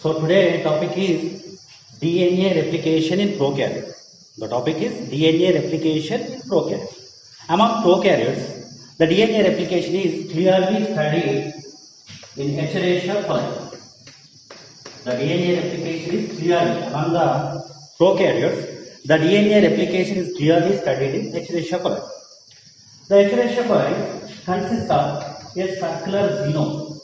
So today topic is DNA replication in prokaryotes. The topic is DNA replication in prokaryotes. Among prokaryotes, the DNA replication is clearly studied in Escherichia coli. The DNA replication is clearly among the prokaryotes. The DNA replication is clearly studied in Escherichia coli. The Escherichia coli consists of a circular genome.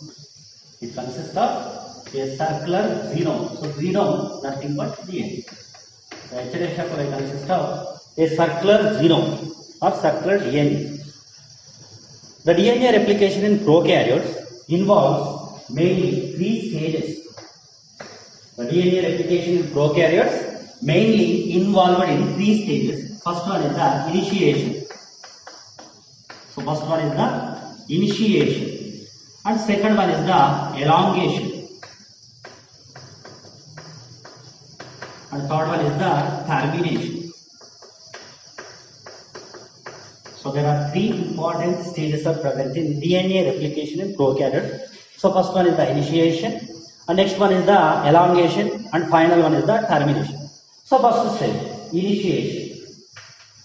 It consists of a circular genome. So genome nothing but DNA. The Escherichia coli consists of a circular genome or circular DNA. The DNA replication in prokaryotes involves mainly three stages. The DNA replication in prokaryotes mainly involved in three stages. First one is the initiation. So first one is the initiation, and second one is the elongation, and third one is the termination. So there are three important stages are present in DNA replication in prokaryotes. So first one is the initiation, and next one is the elongation, and final one is the termination. So first stage, initiation.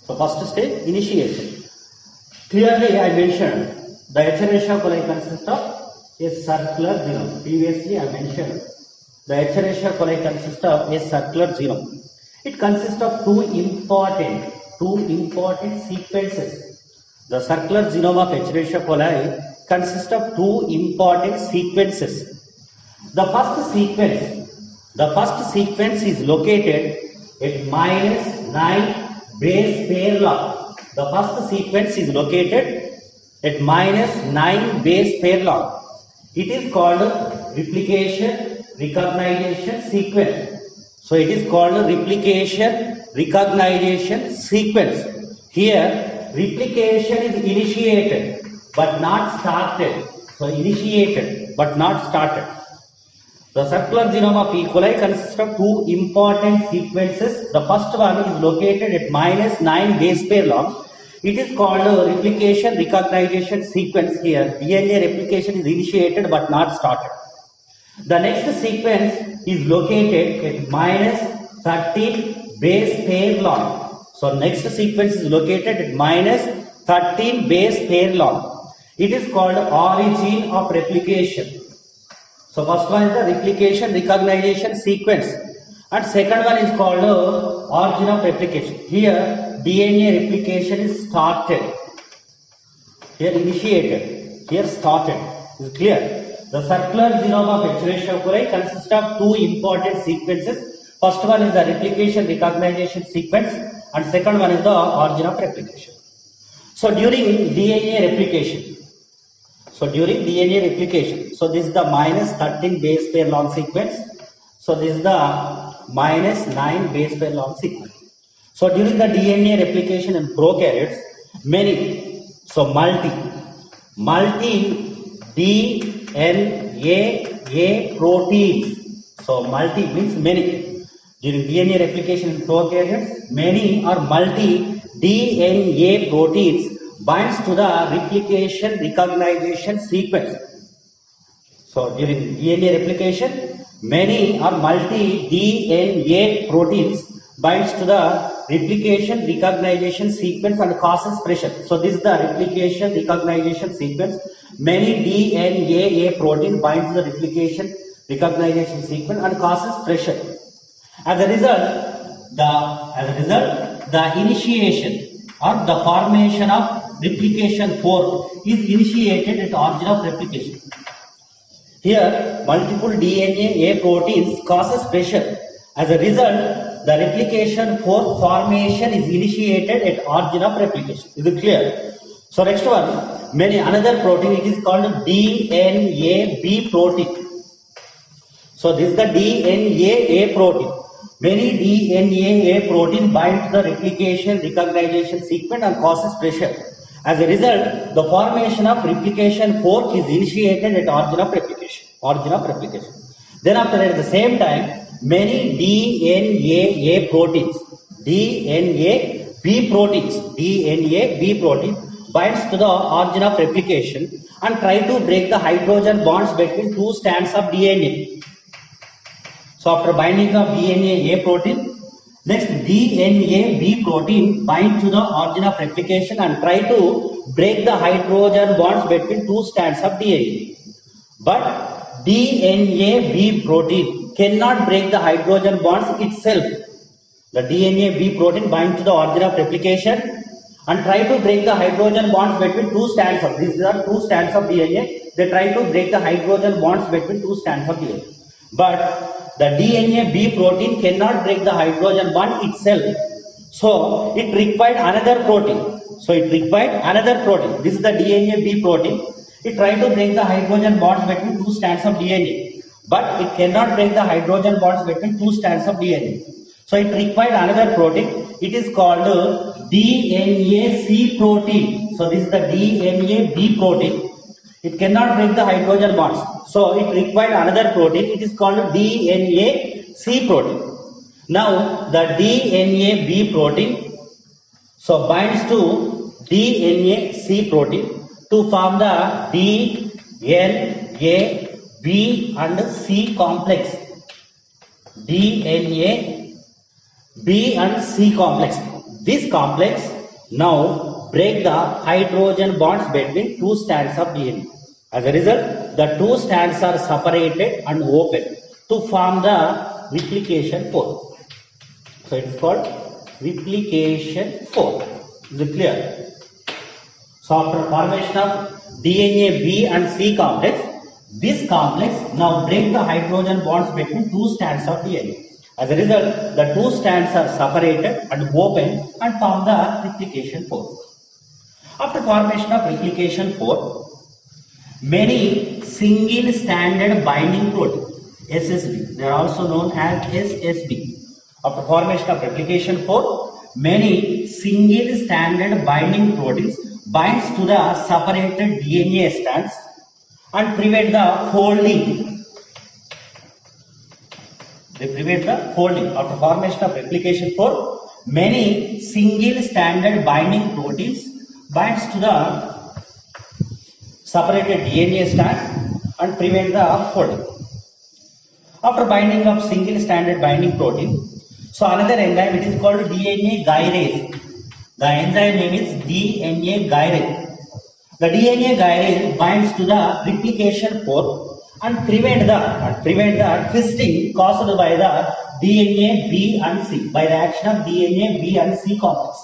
So first stage, initiation. Clearly I mentioned the Escherichia coli consists of a circular genome. Previously I mentioned the Escherichia coli consists of a circular genome. It consists of two important sequences. The circular genome of Escherichia coli consists of two important sequences. The first sequence is located at -9 base pair long. The first sequence is located at -9 base pair long. It is called replication recognition sequence. So it is called replication recognition sequence. Here replication is initiated but not started. So initiated but not started. The circular genome of E. coli consists of two important sequences. The first one is located at -9 base pair long. It is called replication recognition sequence. Here DNA replication is initiated but not started. The next sequence is located at -13 base pair long. So next sequence is located at -13 base pair long. It is called origin of replication. So first one is the replication recognition sequence, and second one is called origin of replication. Here DNA replication is started. Here initiated. Here started. Is clear? The circular genome of Escherichia coli consists of two important sequences. First one is the replication recognition sequence, and second one is the origin of replication. So during DNA replication, so this is the -13 base pair long sequence. So this is the -9 base pair long sequence. So during the DNA replication in prokaryotes, multi DNA proteins. So multi means many. During DNA replication in prokaryotes, many or multi DNA proteins binds to the replication recognition sequence. So during DNA replication, many or multi DNA proteins binds to the replication recognition sequence and causes pressure. So this is the replication recognition sequence. Many DNA protein binds to the replication recognition sequence and causes pressure. As a result, the initiation or the formation of replication fork is initiated at origin of replication. Here multiple DNA proteins causes pressure. As a result, the replication fork formation is initiated at origin of replication. Is it clear? So next one, another protein, it is called DNA-B protein. So this is the DNA-A protein. Many DNA-A protein bind to the replication recognition sequence and causes pressure. As a result, the formation of replication fork is initiated at origin of replication. Then after that, at the same time, many DNA-A proteins, DNA-B protein binds to the origin of replication and try to break the hydrogen bonds between two strands of DNA. So after binding of DNA A protein, next DNA B protein bind to the origin of replication and try to break the hydrogen bonds between two strands of DNA. But DNA B protein cannot break the hydrogen bonds itself. The DNA B protein bind to the origin of replication and try to break the hydrogen bonds between two strands of these are two strands of DNA. They try to break the hydrogen bonds between two strands of DNA. But the DNA B protein cannot break the hydrogen bond itself. So it required another protein. This is the DNA B protein. It tried to break the hydrogen bonds between two strands of DNA. But it cannot break the hydrogen bonds between two strands of DNA. So it required another protein. It is called DNA C protein. So this is the DNA B protein. It cannot break the hydrogen bonds. So it required another protein. It is called DNA C protein. Now the DNA B protein so binds to DNA C protein to form the DNA B and C complex. DNA B and C complex. This complex now break the hydrogen bonds between two strands of DNA. As a result, the two strands are separated and open to form the replication fork. So it is called replication fork. Is it clear? So after formation of DNA B and C complex, this complex now break the hydrogen bonds between two strands of DNA. As a result, the two strands are separated and open and form the replication fork. After formation of replication fork, many single-stranded binding proteins, SSB, they are also known as SSB. After formation of replication fork, many single-stranded binding proteins binds to the separated DNA strands and prevent the folding. They prevent the folding. After formation of replication fork, many single-stranded binding proteins binds to the separated DNA strand and prevent the folding. After binding of single-stranded binding protein, so another enzyme, it is called DNA gyrase. The enzyme name is DNA gyrase. The DNA gyrase binds to the replication fork and prevent the twisting caused by the DNA B and C by the action of DNA B and C complex.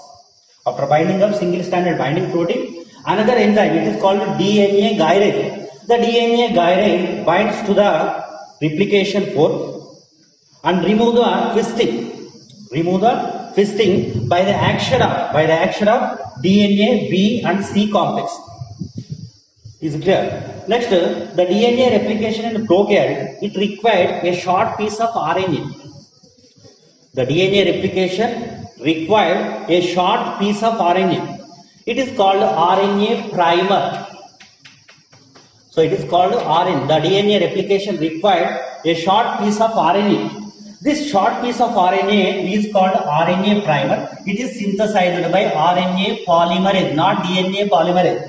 After binding of single-stranded binding protein, another enzyme, it is called DNA gyrase. The DNA gyrase binds to the replication fork and remove the twisting by the action of DNA B and C complex. Is it clear? Next, the DNA replication in prokaryote, it required a short piece of RNA. The DNA replication required a short piece of RNA. It is called RNA primer. So it is called RNA. The DNA replication required a short piece of RNA. This short piece of RNA is called RNA primer. It is synthesized by RNA polymerase, not DNA polymerase.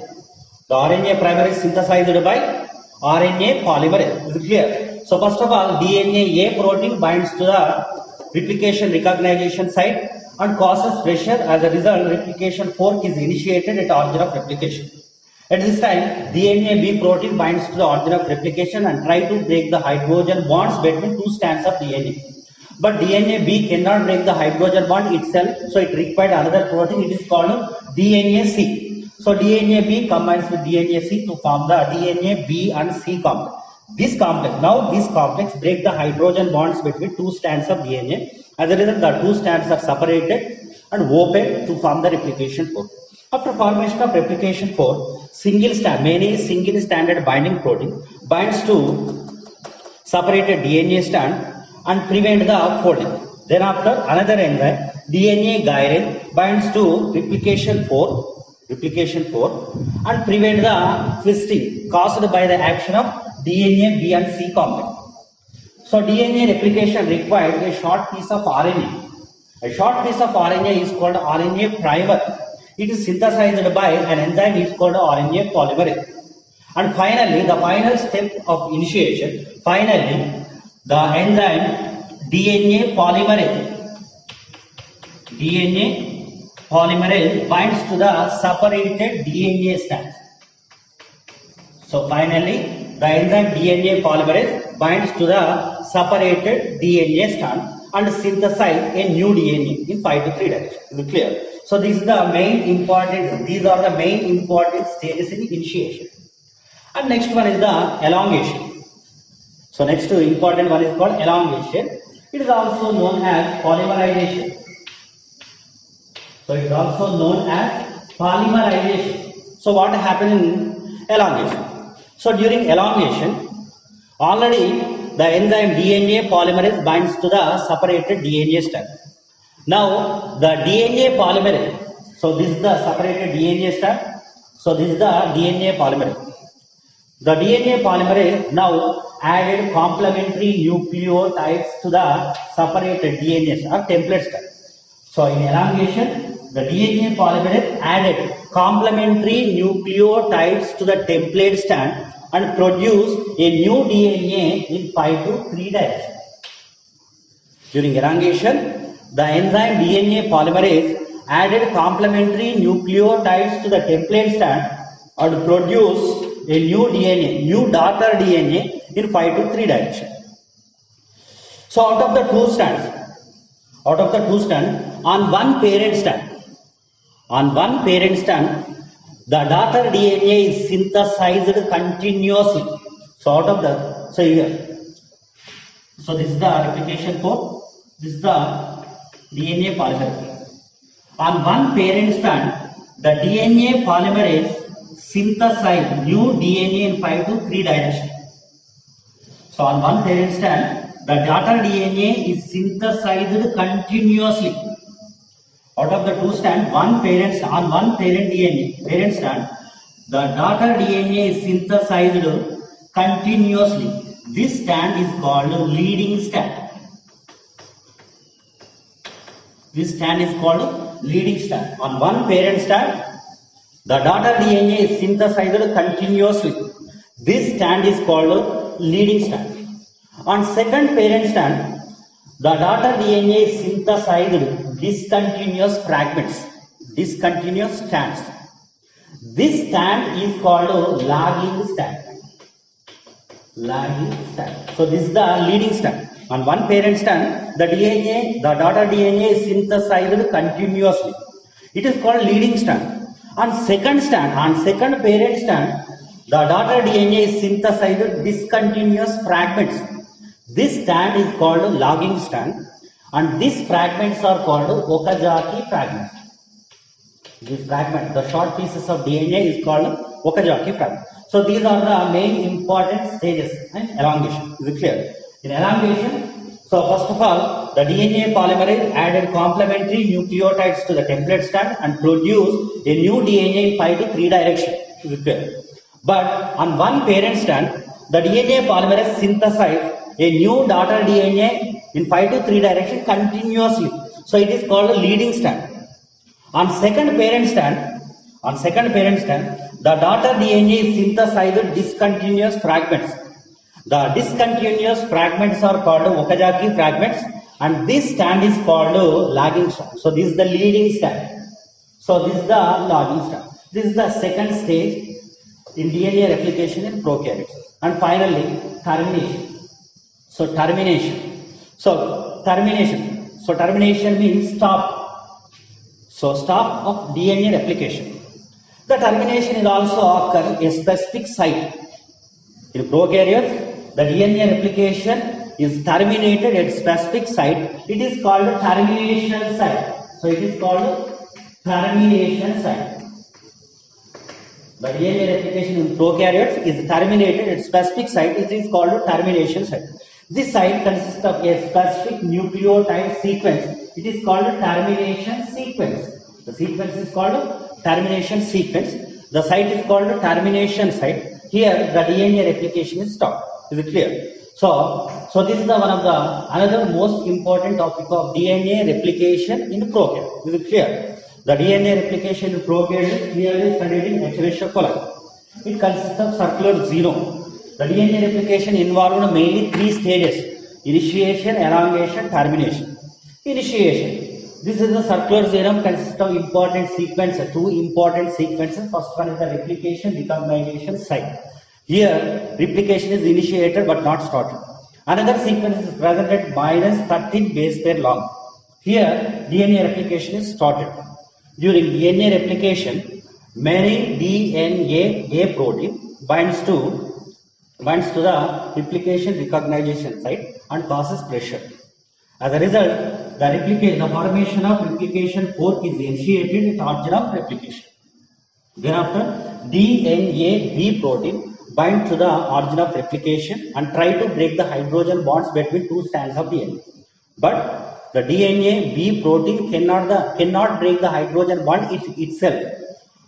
The RNA primer is synthesized by RNA polymerase. Is it clear? So first of all, DNA A protein binds to the replication recognition site and causes pressure. As a result, replication fork is initiated at origin of replication. At this time, DNA B protein binds to the origin of replication and try to break the hydrogen bonds between two strands of DNA. But DNA B cannot break the hydrogen bond itself, so it required another protein. It is called DNA C. So DNA B combines with DNA C to form the DNA B and C complex. This complex break the hydrogen bonds between two strands of DNA. As a result, the two strands are separated and open to form the replication fork. After formation of replication fork, many single-stranded binding protein binds to separated DNA strand and prevent the folding. Then after, another enzyme, DNA gyrase, binds to replication fork and prevent the twisting caused by the action of DNA B and C complex. So DNA replication required a short piece of RNA. A short piece of RNA is called RNA primer. It is synthesized by an enzyme is called RNA polymerase. And finally, the final step of initiation, the enzyme DNA polymerase binds to the separated DNA strand. So finally, the enzyme DNA polymerase binds to the separated DNA strand and synthesize a new DNA in 5 to 3 direction. Is it clear? So this is the main important. These are the main important stages in initiation. And next one is the elongation. So next important one is called elongation. It is also known as polymerization. So it is also known as polymerization. So what happens in elongation? So during elongation, already the enzyme DNA polymerase binds to the separated DNA strand. Now the DNA polymerase, so this is the separated DNA strand. So this is the DNA polymerase. The DNA polymerase now added complementary nucleotides to the separated DNA or template strand. So in elongation, the DNA polymerase added complementary nucleotides to the template strand and produced a new DNA in 5 to 3 direction. During elongation, the enzyme DNA polymerase added complementary nucleotides to the template strand and produced a new DNA, new daughter DNA in 5 to 3 direction. So out of the two strands, on one parent strand, the daughter DNA is synthesized continuously. So out of the, so here, so this is the replication code. This is the DNA polymerase. On one parent strand, the DNA polymerase synthesize new DNA in 5 to 3 direction. So on one parent strand, the daughter DNA is synthesized continuously. Out of the two strands, on one parent strand, the daughter DNA is synthesized continuously. This strand is called leading strand. This strand is called leading strand. On one parent strand, the daughter DNA is synthesized continuously. This strand is called leading strand. On second parent strand, the daughter DNA is synthesized discontinuous fragments, discontinuous strands. This strand is called lagging strand. Lagging strand. So this is the leading strand. On one parent strand, the daughter DNA is synthesized continuously. It is called leading strand. On second parent strand, the daughter DNA is synthesized discontinuous fragments. This strand is called lagging strand, and these fragments are called Okazaki fragments. This fragment, the short pieces of DNA, is called Okazaki fragment. So these are the main important stages in elongation. Is it clear? In elongation, so first of all, the DNA polymerase added complementary nucleotides to the template strand and produced a new DNA in 5 to 3 direction. Is it clear? But on one parent strand, the DNA polymerase synthesized a new daughter DNA in 5 to 3 direction continuously. So it is called a leading strand. On second parent strand, the daughter DNA is synthesized discontinuous fragments. The discontinuous fragments are called Okazaki fragments, and this strand is called lagging strand. So this is the leading strand. So this is the lagging strand. This is the second stage in DNA replication in prokaryotes. And finally, termination. So termination means stop. So stop of DNA replication. The termination is also occur a specific site. In prokaryotes, the DNA replication is terminated at specific site. It is called termination site. So it is called termination site. The DNA replication in prokaryotes is terminated at specific site. It is called termination site. This site consists of a specific nucleotide sequence. It is called termination sequence. The sequence is called termination sequence. The site is called termination site. Here the DNA replication is stopped. Is it clear? So this is the one of the another most important topic of DNA replication in prokaryotes. Is it clear? The DNA replication in prokaryotes is clearly studied in Escherichia coli. It consists of circular genome. The DNA replication involved mainly 3 stages. Initiation, elongation, termination. Initiation. This is the circular theorem consists of important sequences, two important sequences. First one is the replication recognition site. Here, replication is initiated but not started. Another sequence is present at minus 13 base pair long. Here, DNA replication is started. During DNA replication, many DNA protein binds to the replication recognition site and causes pressure. As a result, the formation of replication fork is initiated at origin of replication. Thereafter, DNA B protein bind to the origin of replication and try to break the hydrogen bonds between two strands of DNA. But the DNA B protein cannot break the hydrogen bond itself.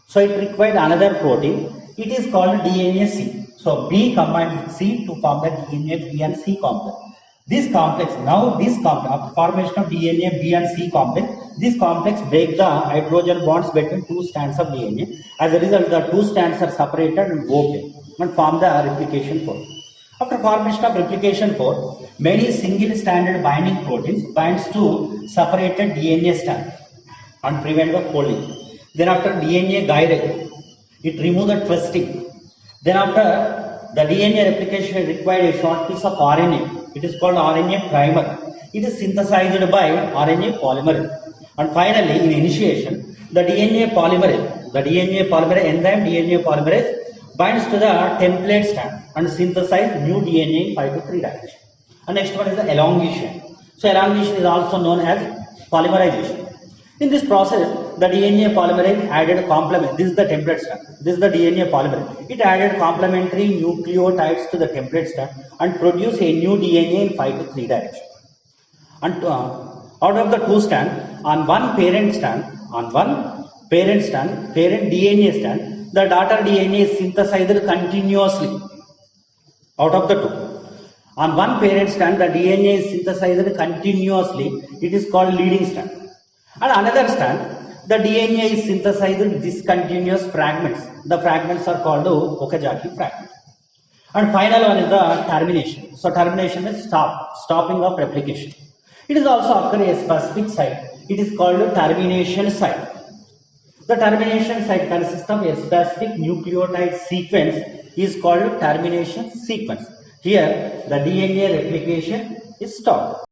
So it required another protein. It is called DNA C. So B combined with C to form the DNA B and C complex. This complex, after formation of DNA B and C complex, this complex breaks the hydrogen bonds between two strands of DNA. As a result, the two strands are separated and open and form the replication fork. After formation of replication fork, many single-stranded binding proteins binds to separated DNA strand and prevent the folding. Then after DNA guide, it removes the twisting. Then after the DNA replication required a short piece of RNA. It is called RNA primer. It is synthesized by RNA polymerase. And finally, in initiation, the DNA polymerase enzyme DNA polymerase binds to the template strand and synthesize new DNA in 5 to 3 direction. And next one is the elongation. So elongation is also known as polymerization. In this process, the DNA polymerase added complement. This is the template strand. This is the DNA polymerase. It added complementary nucleotides to the template strand and produced a new DNA in 5 to 3 direction. And out of the two strands, on one parent DNA strand, the daughter DNA is synthesized continuously. Out of the two, on one parent strand, the DNA is synthesized continuously. It is called leading strand. And another strand, the DNA is synthesized in discontinuous fragments. The fragments are called Okazaki fragments. And final one is the termination. So termination is stopping of replication. It is also occur a specific site. It is called a termination site. The termination site consists of a specific nucleotide sequence is called termination sequence. Here the DNA replication is stopped.